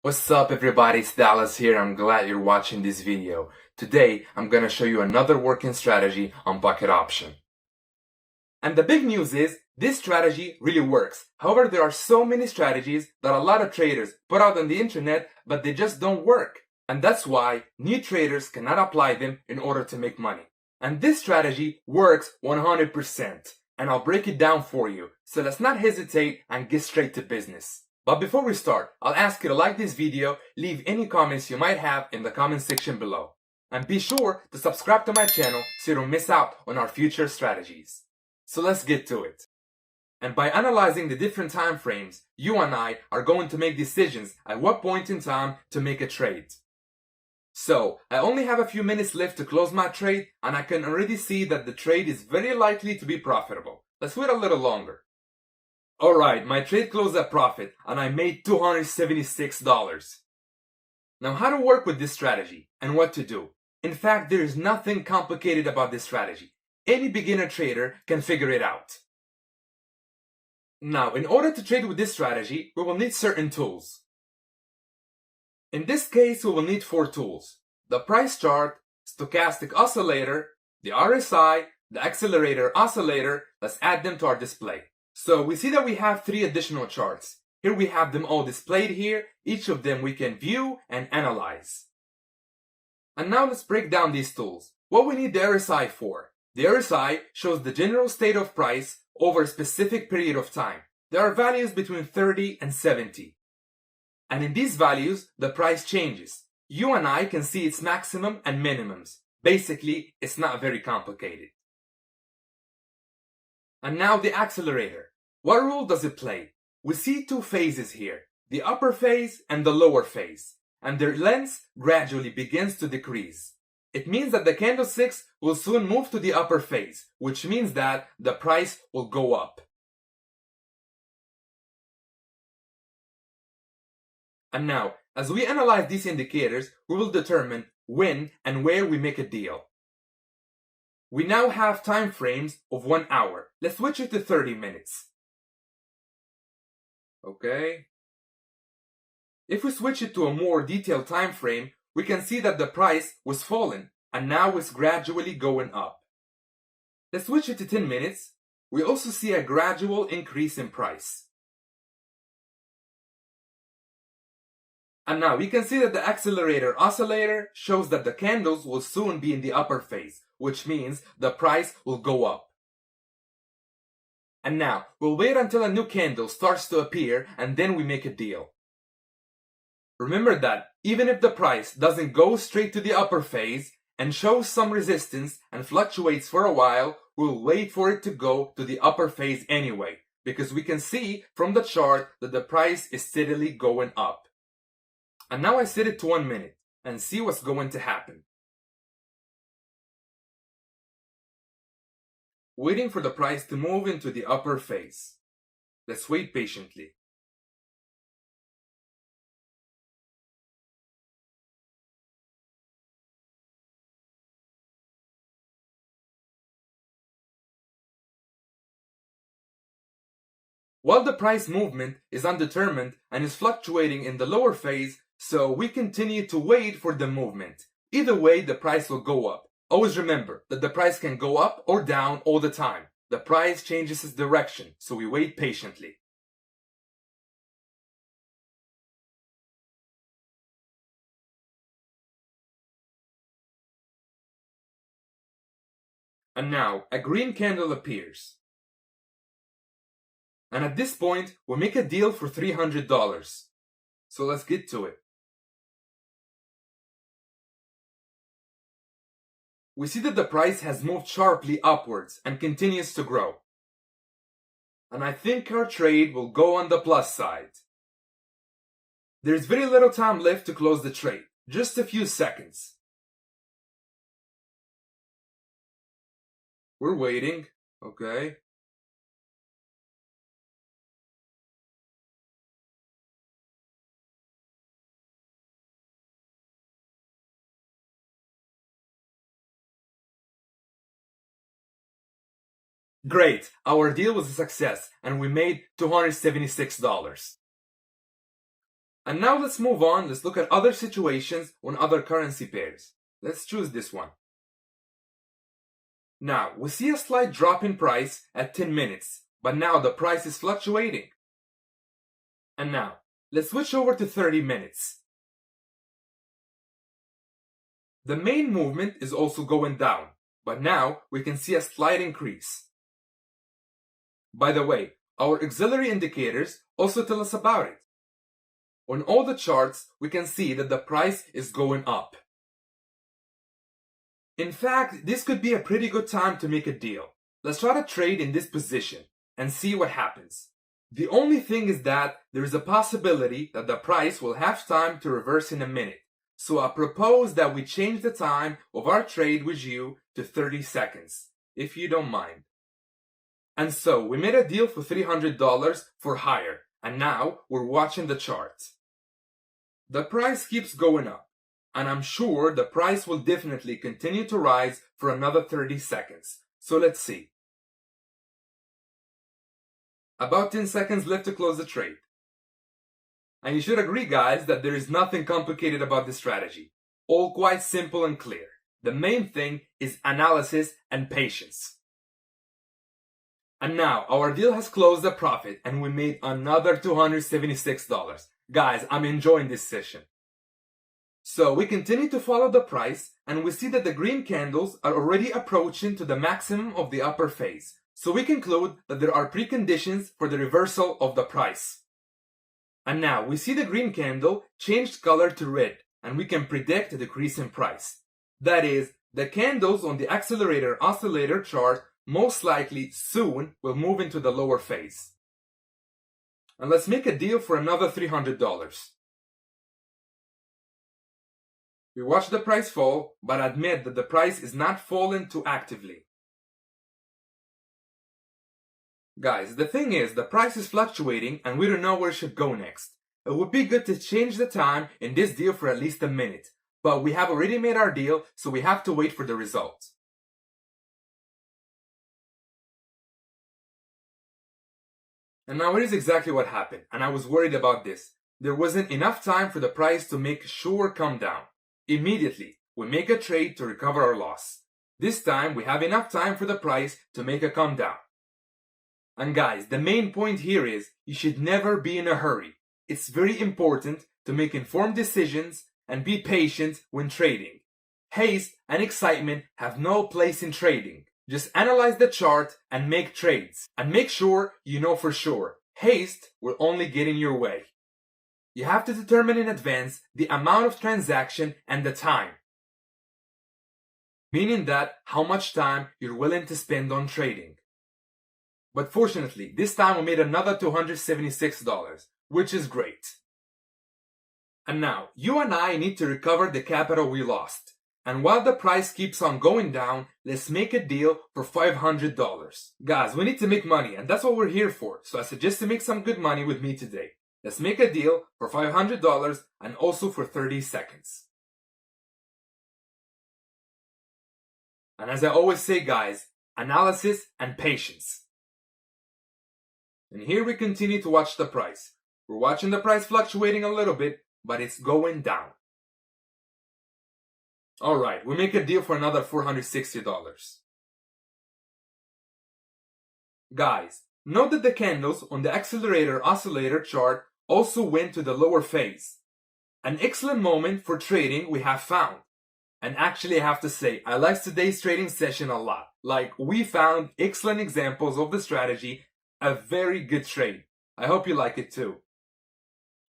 What's up everybody, it's Dallas here. I'm glad you're watching this video. Today, I'm gonna show you another working strategy on bucket option. And the big news is, this strategy really works. However, there are so many strategies that a lot of traders put out on the internet, but they just don't work. And that's why new traders cannot apply them in order to make money. And this strategy works 100%. And I'll break it down for you. So let's not hesitate and get straight to business. But before we start, I'll ask you to like this video, leave any comments you might have in the comment section below. And be sure to subscribe to my channel so you don't miss out on our future strategies. So let's get to it. And by analyzing the different time frames, you and I are going to make decisions at what point in time to make a trade. So, I only have a few minutes left to close my trade, and I can already see that the trade is very likely to be profitable. Let's wait a little longer. Alright, my trade closed at profit and I made $276. Now how to work with this strategy and what to do. In fact, there is nothing complicated about this strategy. Any beginner trader can figure it out. Now, in order to trade with this strategy, we will need certain tools. In this case, we will need 4 tools. The price chart, stochastic oscillator, the RSI, the accelerator oscillator. Let's add them to our display. So we see that we have 3 additional charts. Here we have them all displayed here. Each of them we can view and analyze. And now let's break down these tools. What we need the RSI for. The RSI shows the general state of price over a specific period of time. There are values between 30 and 70. And in these values, the price changes. You and I can see its maximum and minimums. Basically, it's not very complicated. And now the accelerator. What role does it play? We see 2 phases here, the upper phase and the lower phase, and their length gradually begins to decrease. It means that the candlesticks will soon move to the upper phase, which means that the price will go up. And now, as we analyze these indicators, we will determine when and where we make a deal. We now have time frames of 1 hour. Let's switch it to 30 minutes. Okay. If we switch it to a more detailed time frame, we can see that the price was falling and now is gradually going up. Let's switch it to 10 minutes. We also see a gradual increase in price. And now we can see that the accelerator oscillator shows that the candles will soon be in the upper phase, which means the price will go up. And now, we'll wait until a new candle starts to appear and then we make a deal. Remember that even if the price doesn't go straight to the upper phase and shows some resistance and fluctuates for a while, we'll wait for it to go to the upper phase anyway, because we can see from the chart that the price is steadily going up. And now I set it to 1 minute and see what's going to happen. Waiting for the price to move into the upper phase. Let's wait patiently. While the price movement is undetermined and is fluctuating in the lower phase, so we continue to wait for the movement. Either way, the price will go up. Always remember that the price can go up or down all the time. The price changes its direction, so we wait patiently. And now, a green candle appears. And at this point, we make a deal for $300. So let's get to it. We see that the price has moved sharply upwards and continues to grow. And I think our trade will go on the plus side. There's very little time left to close the trade, just a few seconds. We're waiting, okay. Great, our deal was a success and we made $276. And now let's move on. Let's look at other situations on other currency pairs. Let's choose this one. Now, we see a slight drop in price at 10 minutes, but now the price is fluctuating. And now, let's switch over to 30 minutes. The main movement is also going down, but now we can see a slight increase. By the way, our auxiliary indicators also tell us about it. On all the charts, we can see that the price is going up. In fact, this could be a pretty good time to make a deal. Let's try to trade in this position and see what happens. The only thing is that there is a possibility that the price will have time to reverse in a minute. So I propose that we change the time of our trade with you to 30 seconds, if you don't mind. And so we made a deal for $300 for higher, and now we're watching the chart. The price keeps going up, and I'm sure the price will definitely continue to rise for another 30 seconds. So let's see. About 10 seconds left to close the trade. And you should agree, guys, that there is nothing complicated about this strategy. All quite simple and clear. The main thing is analysis and patience. And now our deal has closed a profit and we made another $276. Guys, I'm enjoying this session. So we continue to follow the price and we see that the green candles are already approaching to the maximum of the upper phase. So we conclude that there are preconditions for the reversal of the price. And now we see the green candle changed color to red and we can predict a decrease in price. That is, the candles on the accelerator oscillator chart most likely soon will move into the lower phase. And let's make a deal for another $300. We watch the price fall, but admit that the price is not falling too actively. Guys, the thing is, the price is fluctuating and we don't know where it should go next. It would be good to change the time in this deal for at least a minute, but we have already made our deal, so we have to wait for the result. And now here's exactly what happened, and I was worried about this. There wasn't enough time for the price to make sure come down. Immediately, we make a trade to recover our loss. This time, we have enough time for the price to make a come down. And guys, the main point here is you should never be in a hurry. It's very important to make informed decisions and be patient when trading. Haste and excitement have no place in trading. Just analyze the chart and make trades. And make sure you know for sure. Haste will only get in your way. You have to determine in advance the amount of transaction and the time. Meaning that how much time you're willing to spend on trading. But fortunately, this time we made another $276, which is great. And now, you and I need to recover the capital we lost. And while the price keeps on going down, let's make a deal for $500. Guys, we need to make money, and that's what we're here for. So I suggest to make some good money with me today. Let's make a deal for $500 and also for 30 seconds. And as I always say, guys, analysis and patience. And here we continue to watch the price. We're watching the price fluctuating a little bit, but it's going down. Alright, we make a deal for another $460. Guys, note that the candles on the accelerator oscillator chart also went to the lower phase. An excellent moment for trading we have found. And actually I have to say, I like today's trading session a lot. Like, we found excellent examples of the strategy. A very good trade. I hope you like it too.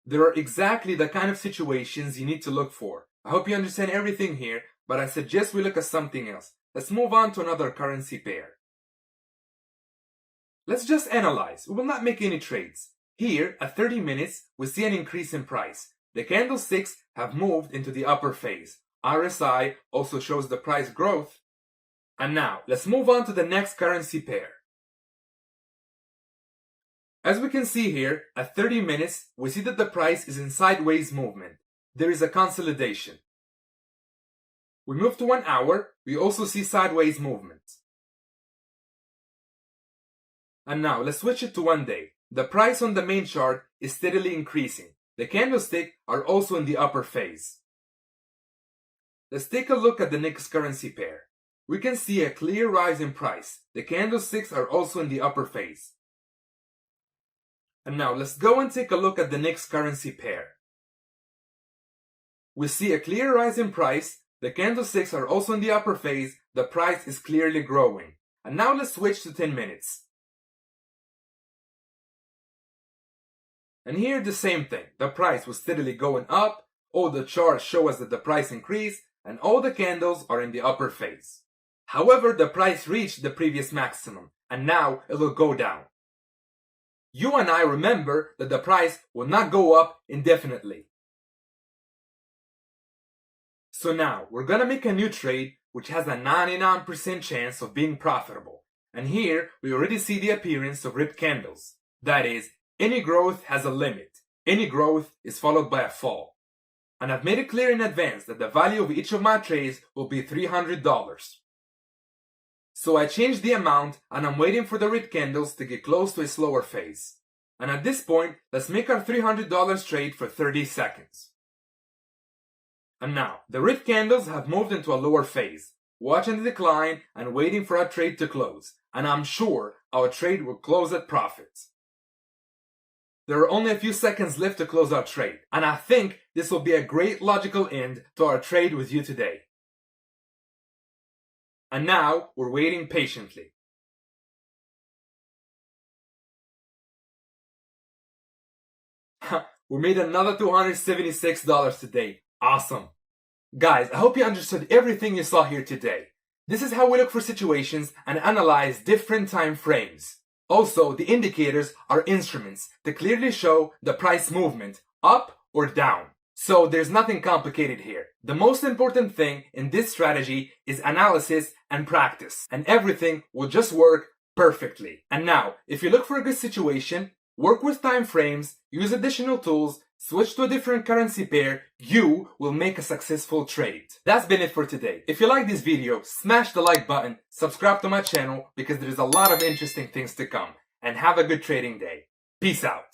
There are exactly the kind of situations you need to look for. I hope you understand everything here, but I suggest we look at something else. Let's move on to another currency pair. Let's just analyze. We will not make any trades. Here, at 30 minutes, we see an increase in price. The candlesticks have moved into the upper phase. RSI also shows the price growth. And now, let's move on to the next currency pair. As we can see here, at 30 minutes, we see that the price is in sideways movement. There is a consolidation. We move to 1 hour, we also see sideways movement. And now, let's switch it to 1 day. The price on the main chart is steadily increasing. the candlestick are also in the upper phase. Let's take a look at the next currency pair. We can see a clear rise in price. The candlesticks are also in the upper phase. And now let's go and take a look at the next currency pair. We see a clear rise in price. The candlesticks are also in the upper phase. The price is clearly growing. And now let's switch to 10 minutes. And here the same thing. The price was steadily going up. All the charts show us that the price increased, and all the candles are in the upper phase. However, the price reached the previous maximum, and now it will go down. You and I remember that the price will not go up indefinitely. So now we're gonna make a new trade which has a 99% chance of being profitable. And here we already see the appearance of ripped candles. That is, any growth has a limit. Any growth is followed by a fall. And I've made it clear in advance that the value of each of my trades will be $300. So I changed the amount and I'm waiting for the ripped candles to get close to a slower phase. And at this point, let's make our $300 trade for 30 seconds. And now, the ripped candles have moved into a lower phase, watching the decline and waiting for our trade to close. And I'm sure our trade will close at profits. There are only a few seconds left to close our trade, and I think this will be a great logical end to our trade with you today. And now, we're waiting patiently. We made another $276 today. Awesome. Guys, I hope you understood everything you saw here today. This is how we look for situations and analyze different time frames. Also, the indicators are instruments to clearly show the price movement up or down. So there's nothing complicated here. The most important thing in this strategy is analysis and practice, and everything will just work perfectly. And now, if you look for a good situation, work with time frames, use additional tools, switch to a different currency pair, you will make a successful trade. That's been it for today. If you like this video, smash the like button, subscribe to my channel because there's a lot of interesting things to come, and have a good trading day. Peace out.